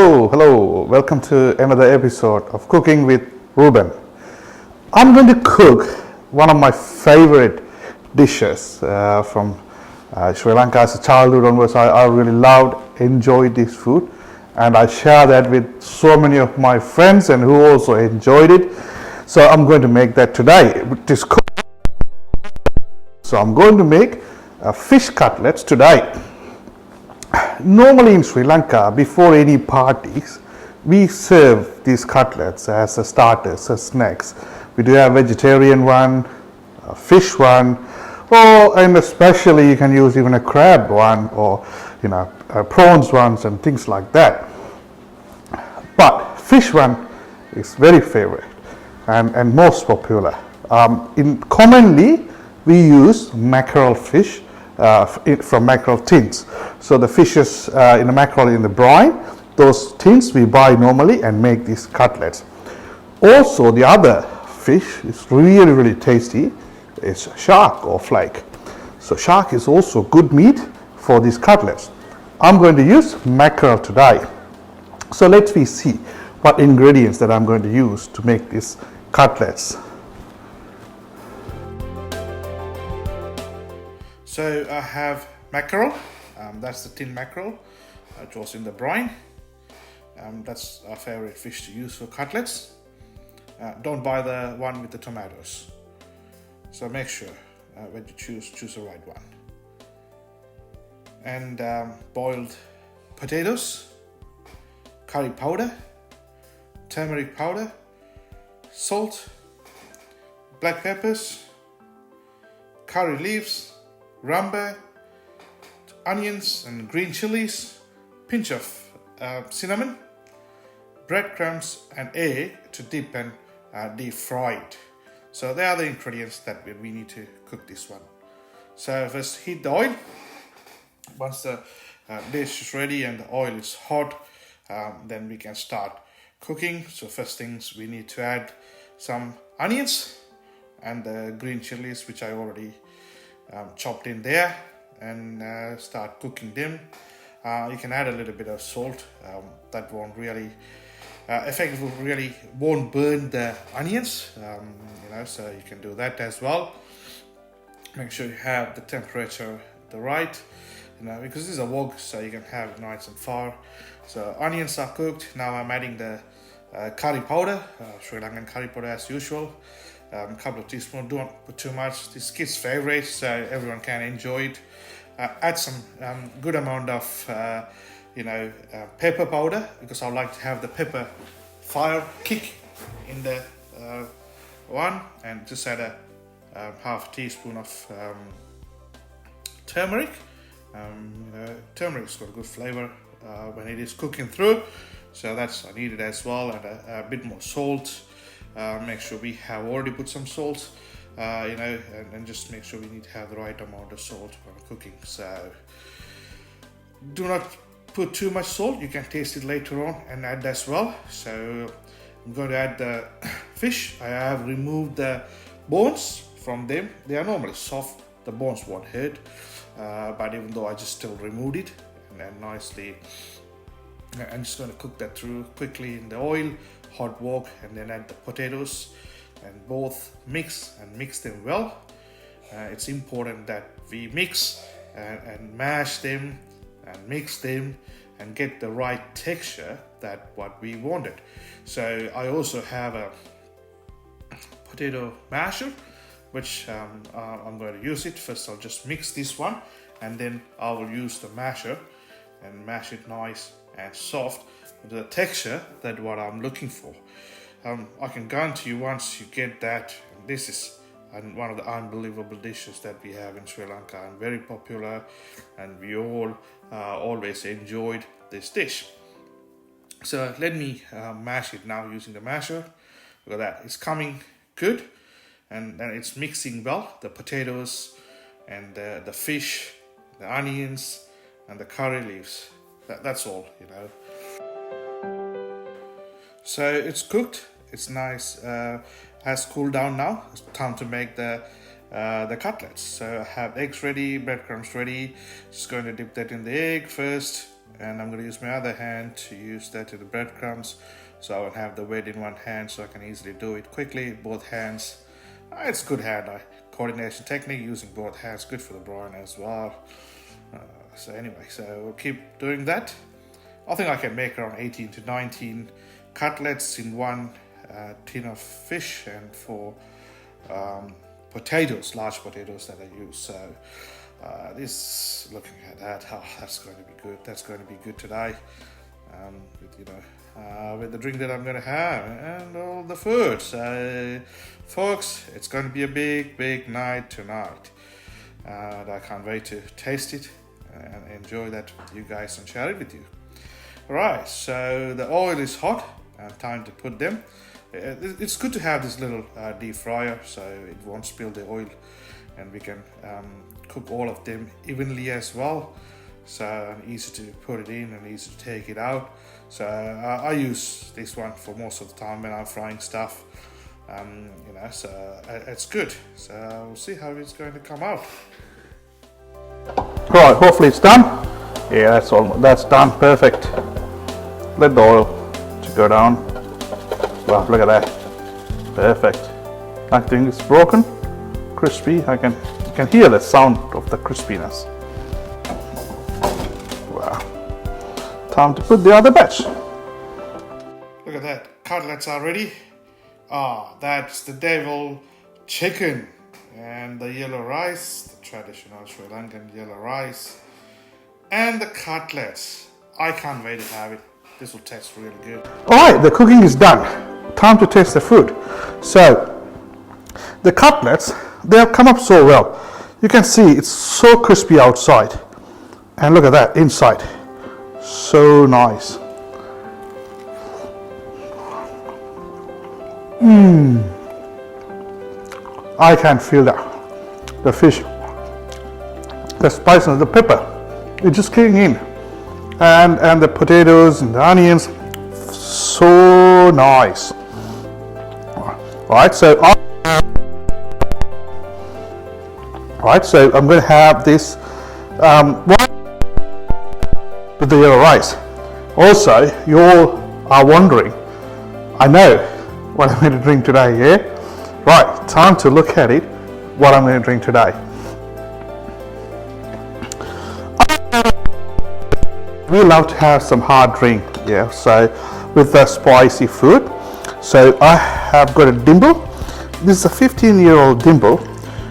Hello, welcome to another episode of Cooking with Ruben. I'm going to cook one of my favorite dishes from Sri Lanka as a childhood onwards. I really loved, enjoyed this food, and I share that with so many of my friends and who also enjoyed it. So I'm going to make that today. So I'm going to make fish cutlets today. Normally in Sri Lanka, before any parties, we serve these cutlets as a starters, as snacks. We do have vegetarian one, a fish one, and especially you can use even a crab one or prawns ones and things like that. But fish one is very favorite and most popular. Commonly we use mackerel fish from mackerel tins. So the fishes in the mackerel in the brine, those tins we buy normally and make these cutlets. Also the other fish is really tasty is shark or flake. So shark is also good meat for these cutlets. I'm going to use mackerel today. So let's see what ingredients that I'm going to use to make these cutlets. So I have mackerel, that's the tin mackerel, it was in the brine. That's our favorite fish to use for cutlets. Don't buy the one with the tomatoes. So make sure when you choose the right one. And boiled potatoes, curry powder, turmeric powder, salt, black peppers, curry leaves, ramba, onions and green chilies, pinch of cinnamon, breadcrumbs and egg to dip and deep fry it. So they are the ingredients that we need to cook this one. So first heat the oil. Once the dish is ready and the oil is hot, then we can start cooking. So first things we need to add some onions and the green chilies which I already chopped in there and start cooking them. You can add a little bit of salt. That won't really effectively won't burn the onions. So you can do that as well. Make sure you have the temperature right, because this is a wok, so you can have it nice and far. So onions are cooked. Now I'm adding the curry powder, Sri Lankan curry powder as usual. A couple of teaspoons, don't put too much. This kids' favorite, so everyone can enjoy it. Add some good amount of pepper powder, because I like to have the pepper fire kick in the one, and just add a half teaspoon of turmeric. Turmeric's got a good flavor when it is cooking through, so that's I needed as well, and a bit more salt. Make sure we have already put some salt, and just make sure we need to have the right amount of salt when cooking. So do not put too much salt. You can taste it later on and add as well. So I'm going to add the fish. I have removed the bones from them. They are normally soft. The bones won't hurt, but even though I just still removed it and nicely. I'm just going to cook that through quickly in the oil, hot wok, and then add the potatoes and both mix them well. It's important that we mix and mash them and mix them and get the right texture that what we wanted. So I also have a potato masher, which I'm going to use it. First I'll just mix this one, and then I will use the masher and mash it nice and soft with the texture that what I'm looking for. I can guarantee you once you get that, this is one of the unbelievable dishes that we have in Sri Lanka and very popular, and we all always enjoyed this dish. So let me mash it now using the masher. Look at that, it's coming good, and it's mixing well, the potatoes and the fish, the onions and the curry leaves. That's all, So it's cooked, it's nice, has cooled down now. It's time to make the cutlets. So I have eggs ready, breadcrumbs ready. Just going to dip that in the egg first, and I'm going to use my other hand to use that to the breadcrumbs, so I will have the weight in one hand so I can easily do it quickly, both hands. It's good hand-eye coordination technique, using both hands, good for the brine as well. So anyway, so we'll keep doing that. I think I can make around 18 to 19 cutlets in one tin of fish, and 4 potatoes, large potatoes that I use. So this, looking at that, that's going to be good. That's going to be good today, with the drink that I'm going to have and all the food. So folks, it's going to be a big night tonight, and I can't wait to taste it and enjoy that with you guys and share it with you. Right, so the oil is hot and time to put them. It's good to have this little deep fryer so it won't spill the oil, and we can cook all of them evenly as well. So easy to put it in and easy to take it out. So I use this one for most of the time when I'm frying stuff. So it's good. So we'll see how it's going to come out. Right, hopefully it's done. Yeah, that's done, perfect. Let the oil to go down. Wow, look at that, perfect. I think it's broken, crispy. You can hear the sound of the crispiness. Wow, time to put the other batch. Look at that, cutlets are ready. That's the devil chicken and the yellow rice, the traditional Sri Lankan yellow rice, and the cutlets. I can't wait to have it. This will taste really good. Alright, the cooking is done. Time to taste the food. So, the cutlets, they have come up so well. You can see it's so crispy outside. And look at that, inside. So nice. I can feel that. The fish, the spiciness, the pepper, it's just kicking in. And the potatoes and the onions, so nice. Right, so I'm going to have this with the yellow rice. Also, you all are wondering, I know what I'm going to drink today, yeah? Right, time to look at it, what I'm going to drink today. We love to have some hard drink, yeah, so with the spicy food. So I have got a dimble. This is a 15-year-old dimble,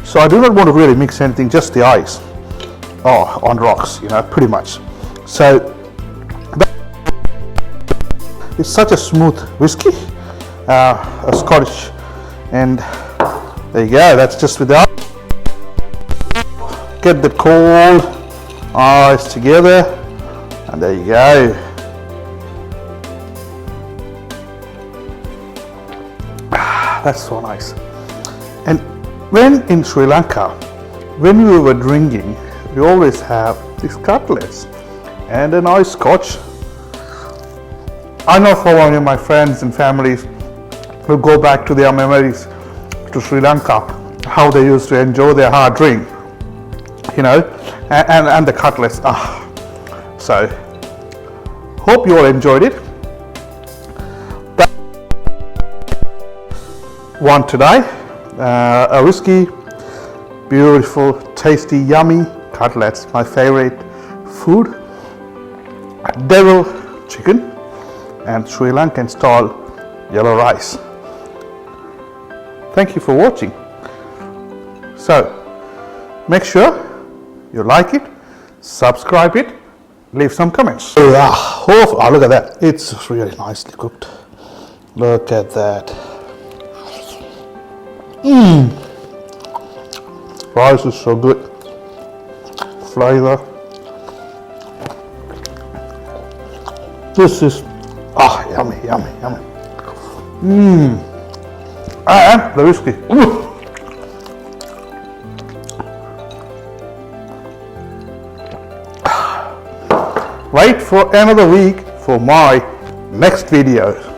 so I do not want to really mix anything, just the ice. On rocks, pretty much. So it's such a smooth whiskey, a Scottish, and there you go, that's just with the ice. Get the cold ice together, and there you go. That's so nice. And when in Sri Lanka, when we were drinking, we always have these cutlets and a nice scotch. I know for one of my friends and families who go back to their memories to Sri Lanka, how they used to enjoy their hard drink, and the cutlets. So, hope you all enjoyed it. One today, a whiskey, beautiful, tasty, yummy cutlets, my favorite food, devil chicken, and Sri Lankan style yellow rice. Thank you for watching. So, make sure you like it, subscribe it, leave some comments. Look at that, it's really nicely cooked. Look at that. Rice is so good. Flavor. This is yummy. And the whiskey. Wait for another week for my next video.